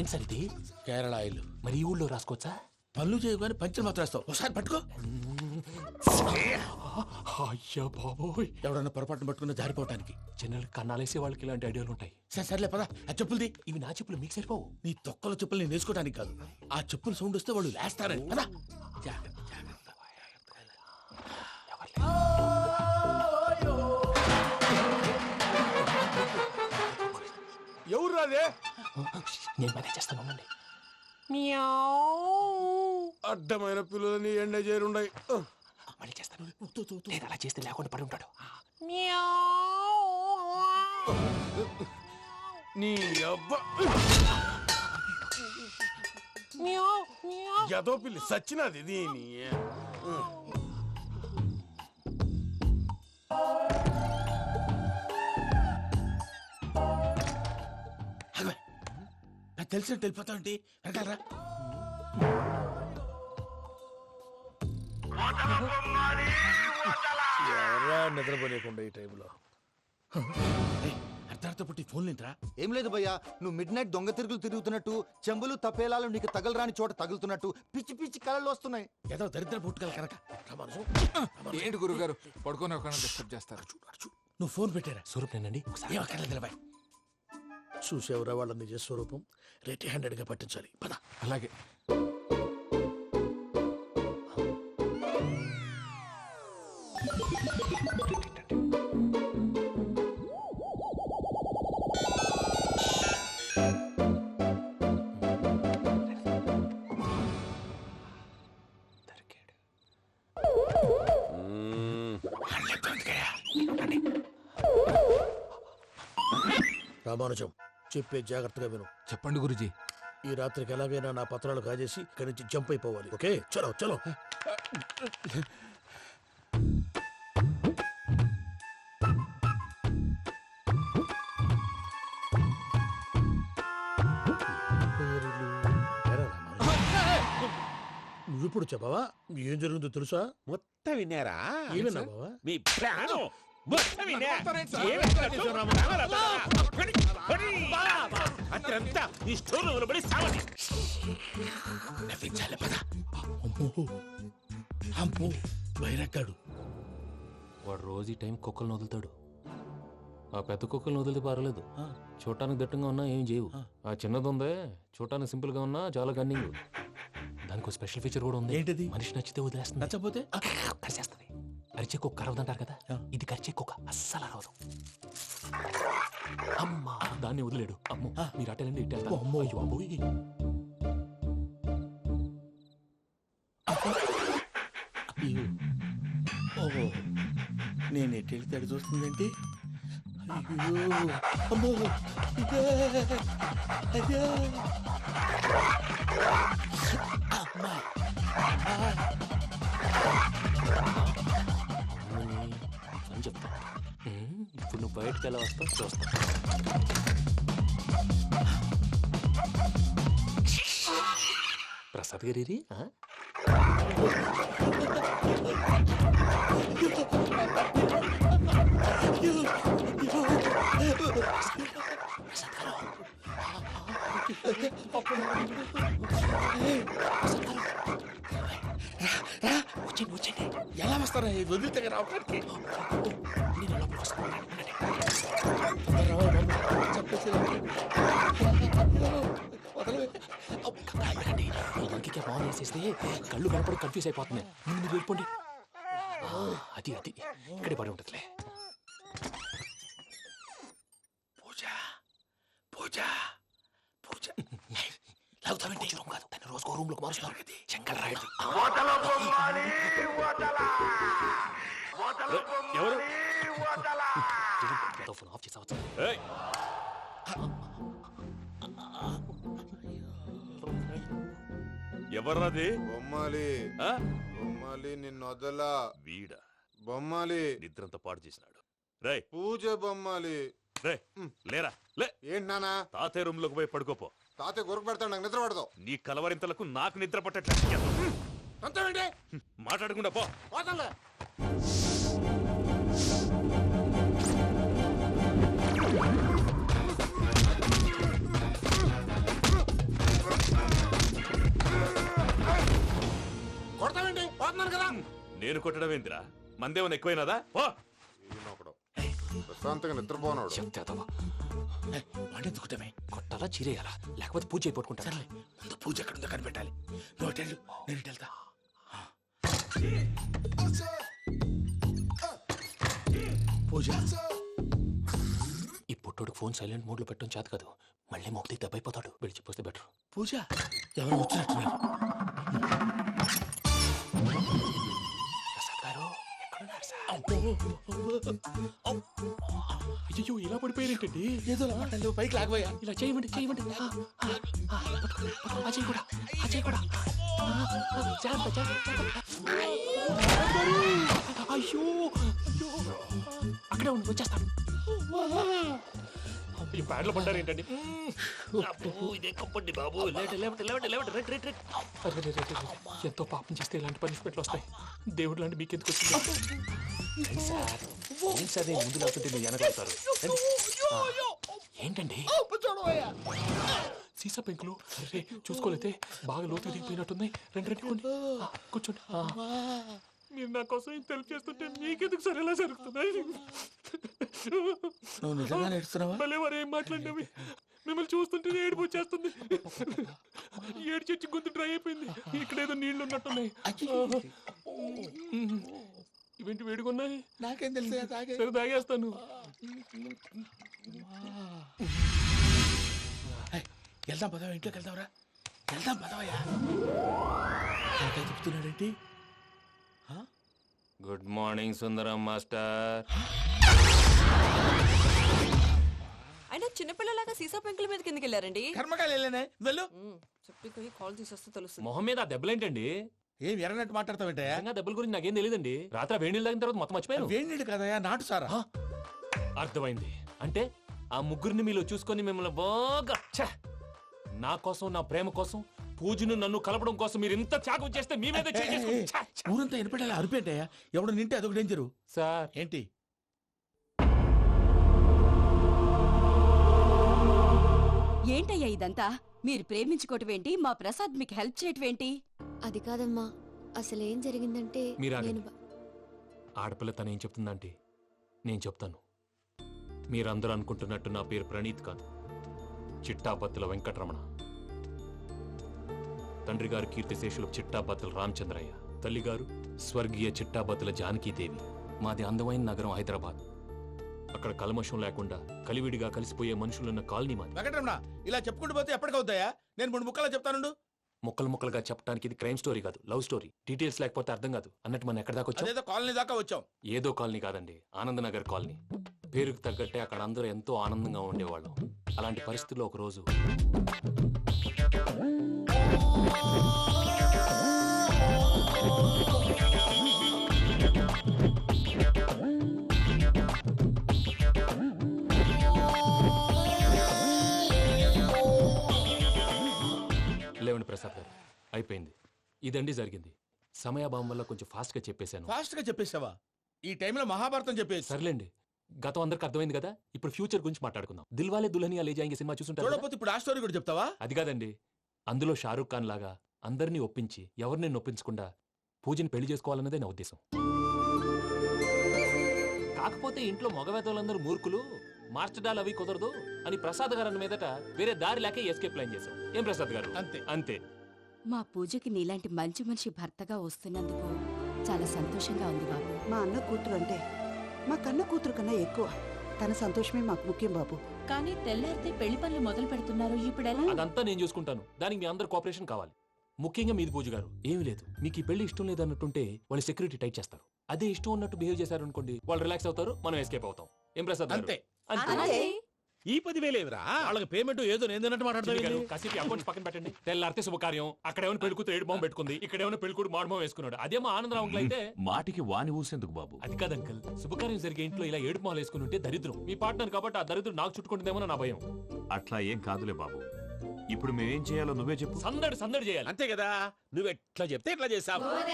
ఏం సార్ ఇది? కేరళ ఆయిల్. మరి ఈ ఊళ్ళో రాసుకోవచ్చా? పనులు చేయగానే పంచర్ మాత్రం వేస్తావు. ఒకసారి పట్టుకో. అయ్యా బాబోయ్, ఎవడన్నా పొరపాటున పట్టుకున్న జారిపోవటానికి. జనరల్ కన్నాలేసే వాళ్ళకి ఇలాంటి ఐడియాలు ఉంటాయి. సర్లే పదా, ఆ చెప్పులది. ఇవి నా చెప్పులు మీకు సరిపోవు. నీ తొక్కల చెప్పులు నేను వేసుకోవడానికి కాదు, ఆ చెప్పులు సౌండ్ వస్తే వాళ్ళు లేస్తారని. పదా. ఎవరు రాదే? నేను మేనేజ్ చేస్తాను, ఉండండి. అడ్డమైన పిల్లలని ఎండ చేరుండయి. మళ్ళీ చేస్తాను. నేను అలా చేస్తే లేకుండా పడి ఉంటాడు. నీ అబ్బా ఎదో పిల్లి సచ్చినది దీని. నాకు తెలిసినట్టు వెళ్ళిపోతా ఉంటే వెనకాలరా. ఎవరా నిద్రపోలేకుండా ఈ టైంలో? అర్ధార్థ పుట్టి ఫోన్ లేంట్రా. ఏం లేదు భయ్యా, నువ్వు మిడ్ నైట్ దొంగ తిరుగులు తిరుగుతున్నట్టు, చెంబులు తపేలాలు నీకు తగలరాని చోట తగులుతున్నట్టు పిచ్చి పిచ్చి కళలు వస్తున్నాయి. ఏదో దరిద్ర పుట్టుకల కనుక. ఏంటి గురుగారు పడుకొని ఒక డిస్టర్బ్ చేస్తారు? నువ్వు ఫోన్ పెట్టారా? స్వరూప్ నేనండి. ఒకసారి ఏమక్కర్లేదు. చూసేవరా వాళ్ళ నిజ స్వరూపం. రెట్టి హ్యాండెడ్ గా పట్టించాలి. పద. అలాగే. రామానుజం, చెప్పే జాగ్రత్తగా విను. చెప్పండి గురుజీ. ఈ రాత్రికి ఎలాగైనా నా పత్రాలు కాజేసి ఇక్కడి నుంచి జంప్ అయిపోవాలి. ఓకే, చలో చలో. నువ్విప్పుడు చెప్పవా ఏం జరుగుతుందో తెలుసా? మొత్తం విన్నారా? ఏమన్నా బావా? మీ ప్రాణం మొత్తం విన్నా. అత్రంతా ఈ స్టోర్ రూమ్ లో పడి సావని. నవ్వించాలి. పద. అమ్మో వైరక్కాడు. వాడు రోజు ఈ టైం కుక్కలను వదులుతాడు. ఆ పెద్ద కుక్కలను వదిలితే పర్లేదు, చూడటానికి దట్టంగా ఉన్నా ఏం చేయవు. ఆ చిన్నది ఉందే, చూడటానికి సింపుల్ గా ఉన్నా చాలా కన్నింగ్. దానికి ఒక స్పెషల్ ఫీచర్ కూడా ఉంది. ఏంటిది? మనిషి నచ్చితే వదిలేస్తుంది, నచ్చపోతే కరిచేస్తుంది. అరిచే కుక్క అరవదంటారు కదా, ఇది కరిచే కుక్క అస్సలు అరవదు. అమ్మా, దాన్ని వదిలేడు. అమ్మో, మీరు అటెండి ఇట్టేస్తారు. అమ్మో అయ్యో అబ్బోయ్. ఓహో, నేను ఎట్టి తడి చూస్తుందంటే. అయ్యో అమ్మో, అయ్యో అమ్మా. అని చెప్తా. ఇప్పుడు నువ్వు బయటకు ఎలా వస్తావు చూస్తా. ప్రసాద్ గారి వచ్చండి. ఎలా వస్తారా? వదిలితే రావడానికి నేను లోపల వస్తాను. చెప్పేసి ఇంకే బాగా వేసేస్తే కళ్ళు కనపడి కన్ఫ్యూజ్ అయిపోతున్నాయి. ముందు మీరు వెళ్ళిపోండి. అది అది ఇక్కడే పడి ఉంటుందిలే. పూజ పూజ పూజ. లాగుతామంటే రూమ్ కాదు, తను రోజుకో రూమ్ లోకి మారుస్తున్నారు కదా. శంకర్ రాయుడు. ఎవరు? ఫోన్ ఆఫ్ చేసావచ్చు. ఎవర్రాది? బొమ్మాలి. బొమ్మాలి నిన్ను వదలా. వీడా బొమ్మాలి నిద్రంతా పాడు చేసినాడు. రేయ్ పూజ బొమ్మాలి. రే లేరా లే. ఏంటి నానా? తాతయ్య రూమ్ లోకి పోయి పడుకోపో. తాతయ్య గురకు పెడతాడు, నాకు నిద్ర పడదు. నీ కలవరింతలకు నాకు నిద్ర పట్టట్లేదు. అంతేంటి? మాట్లాడకుండా పో. పోతాలే. నేను కొట్టడం ఏందిరా? మందేమన్నా ఎక్కువైనదా? పో. ఈయనొకడు. ప్రశాంతంగా నిద్రపోనాడు. చెప్తేదవా వాడిని ఎందుకుంటామే కొట్టాలా చీరేయాలా లేకపోతే పూజ అయిపోట్టుకుంటా. సర్లే ముందు పూజ ఎక్కడుందో కనిపెట్టాలి. నువ్వు అటు వెళ్ళు, నేను ఇటు వెళ్తా. పూజ ఈ పుట్టోడు ఫోన్ సైలెంట్ మోడ్ లో పెట్టడం చేత కాదు. మళ్ళీ మొక్కి దెబ్బైపోతాడు. విడిచిపోతే బెటర్. పూజ ఎవరు వచ్చినట్టున్నారు. ప్రసాద్ గారు ఎక్కడున్నారు సార్? అబ్బో, అయ్యో ఇలా పడిపోయారేంటండి? ఏదో మాటలు పైకి లాగబోయా. ఇలా చేయమండి చేయమండి. అజయ్ కూడా అజయ్ కూడా జాగ్రత్త, జాగ్రత్త. అయ్యో అయ్యో అక్కడే ఉండి వచ్చేస్తాను. ఈ బ్యాడ్లో పడ్డారు ఏంటండి? ఇదే కప్పండి బాబు. ఎంతో పాపం చేస్తే ఇలాంటి పనిష్మెంట్లు వస్తాయి. దేవుడు లాంటి మీకెందుకు వచ్చింది సార్? ఏం సార్ నేను ముందు లేకుంటే మీరు వెనకాడతారు. ఏంటండి సీసా పెంకులు? అరే చూసుకోలేతే బాగా లోతుగా దిగిపోయినట్టున్నాయి. రెండు రెండు కొన్ని కూర్చోండి. మీరు నా కోసం ఇంత హెల్ప్ చేస్తుంటే మీకెందుకు సరే ఎలా జరుగుతున్నాయి? నువ్వు నిజంగా నేర్చుతున్నావా? భలే వారు ఏం మాట్లాడినవి. మిమ్మల్ని చూస్తుంటే ఏడుపు వచ్చేస్తుంది. ఏడు చెట్టు గొంతు డ్రై అయిపోయింది. ఇక్కడ ఏదో నీళ్లు ఉన్నట్టున్నాయి. ఇవేంటి వేడుకున్నాయి? నాకేం తెలుసు తాగే. సరే తాగేస్తాను. వెళ్దాం పదవా, ఇంట్లోకి వెళ్దాంరా. వెళ్దాం పదవయ్యా. చెప్తున్నాడేంటి? గుడ్ మార్నింగ్ సుందరం మాస్టర్. అయినా చిన్నపిల్లలాగా సీసా పెంకుల మీద కిందకి వెళ్ళారండి. కర్మకాయలు వెళ్ళానే, వెళ్ళు. చెప్పి కాల్ తీసేస్తే తెలుస్తుంది. మొహం మీద ఆ దెబ్బలేంటండి? ఏం ఎర్రనట్టు మాట్లాడతావేంటే? నిజంగా దెబ్బల గురించి నాకేం తెలియదండి. రాత్రి వేడి నీళ్ళు తాగిన తర్వాత మొత్తం మర్చిపోయాను. వేణిడు కదయా, నాటు సారా. అర్థమైంది. అంటే ఆ ముగ్గురిని మీలో చూసుకొని మిమ్మల్ని బాగా నా కోసం, నా ప్రేమ కోసం, పూజను నన్ను కలపడం కోసం మీరు ఇంత త్యాగం చేస్తే మీ మీద ఊరంతా ఎనపెట్టాలి అరిపేటయ్యా. ఎవడు నింటే అదొక డేంజరు. సార్ ఏంటి? ఏంటయ్యా ఇదంతా? మీరు ప్రేమించుకోవటం ఏంటి? మా ప్రసాద్ మీకు హెల్ప్ చేయటం ఏంటి? అది కాదమ్మా, అసలేం జరిగిందంటే మీరు నేను ఆడపిల్ల తనేం చెప్తుందంటే నేను చెప్తాను. మీరందరూ అనుకుంటున్నట్టు నా పేరు ప్రణీత్ కాదు, చిట్టాబత్తుల వెంకటరమణ. తండ్రి గారు కీర్తిశేషులు చిట్టాబత్తుల రామచంద్రయ్య, తల్లిగారు స్వర్గీయ చిట్టాబత్తుల జానకీదేవి. మాది అందమైన నగరం హైదరాబాద్. అక్కడ కల్మషం లేకుండా కలివిడిగా కలిసిపోయే మనుషులున్న కాలనీ మాది. వెంకటరమణ, ఇలా చెప్పుకుంటూ పోతే ఎప్పటికవుతాయా? నేను 3 ముక్కలా చెప్తానుండు. ముక్కలు ముక్కలుగా చెప్పడానికి ఇది క్రైమ్ స్టోరీ కాదు, లవ్ స్టోరీ. డీటెయిల్స్ లేకపోతే అర్థం కాదు. అన్నట్టు మనం ఎక్కడ దాకా వచ్చాం? అదేదో కాలనీ దాకా వచ్చాం. ఏదో కాలనీ కాదండి, ఆనందనగర్ కాలనీ. పేరుకు తగ్గట్టే అక్కడ అందరూ ఎంతో ఆనందంగా ఉండేవాళ్ళం. అలాంటి పరిస్థితుల్లో ఒక రోజు లేవండి ప్రసాద్ గారు, అయిపోయింది. ఇదండి జరిగింది. సమయాభావం వల్ల కొంచెం ఫాస్ట్ గా చెప్పేశాను. ఫాస్ట్ గా చెప్పేసావా? ఈ టైంలో మహాభారతం చెప్పేసి. సర్లేండి, గతం అందరికి అర్థమైంది కదా. ఇప్పుడు ఫ్యూచర్ గురించి మాట్లాడుకుందాం. దిల్వాలే దుల్హనియా లే జాయేంగే సినిమా చూసుంటారు కదా? చూడకపోతే ఇప్పుడు ఆ స్టోరీ కూడా చెప్తావా? అది కాదండి, అందులో షారూక్ ఖాన్ లాగా అందరినీ ఒప్పించి ఎవరిని నొప్పించకుండా పూజని పెళ్లి చేసుకోవాలన్నదే నా ఉద్దేశం. కాకపోతే ఇంట్లో మగవేతలందరూ మూర్ఖులు, మార్చడాలు అవి కుదరదు అని ప్రసాద్ గారు అన్న మీదట వేరే దారి లేక ఎస్కేప్ ప్లాన్ చేశాం. ఏం ప్రసాద్ గారు? అంతే అంతే. మా పూజకి నీలాంటి మంచి మనిషి భర్తగా వస్తున్నందుకు చాలా సంతోషంగా ఉంది బాబు. మా అన్న కూతురు అంటే మా కన్న కూతురు కన్నా ఎక్కువ. తన సంతోషమే మాకు ముఖ్యం బాబు. కానీ తెల్లారితే పెళ్లి పనులు మొదలు పెడుతున్నారు, ఇప్పుడెలా? అదంతా నేను చూసుకుంటాను. దానికి మీ అందరు కోఆపరేషన్ కావాలి. ముఖ్యంగా మీది పూజ గారు. ఏమీ లేదు, మీకు ఈ పెళ్లి ఇష్టం లేదు అన్నట్టుంటే వాళ్ళు సెక్యూరిటీ టైట్ చేస్తారు. అదే ఇష్టం ఉన్నట్టు బిహేవ్ చేశారు అనుకోండి, వాళ్ళు రిలాక్స్ అవుతారు, మనం ఎస్కేప్ అవుతాం. ఏం ప్రసాద్ గారు? అంతే. అంతే. ఈ 10,000 ఏమిరా? వాళ్ళకి పేమెంట్ ఏదో నేందన్నట్టు మాట్లాడతావు. కాసేపు అకౌంట్స్ పక్కన పెట్టండి. తెల్లారితే శుభకార్యం. అక్కడ ఏమైనా పెళ్ళికూతురు ఏడు బాంబు పెట్టుకుంది, ఇక్కడ ఏమైనా పెళ్ళికూడు మాడు బాంబు వేసుకున్నాడు. అదేమో ఆనందరావు అంకుల్ అయితే మాటికి వాని ఊసేందుకు బాబు? అది కాదు అంకుల్, శుభకార్యం జరిగే ఇంట్లో ఇలా ఏడు మాలు వేసుకుని ఉంటే దరిద్రం. మీ పార్ట్నర్ కాబట్టి ఆ దరిద్రం నాకు చుట్టుకుంటుందేమో నా భయం. అట్లా ఏం కాదులే బాబు. ఇప్పుడు మేమేం చేయాలో నువ్వే చెప్పు. సందడి సందడి చేయాలి. అంతే కదా, నువ్వు ఎట్లా చెప్తే ఎట్లా చేస్తావు.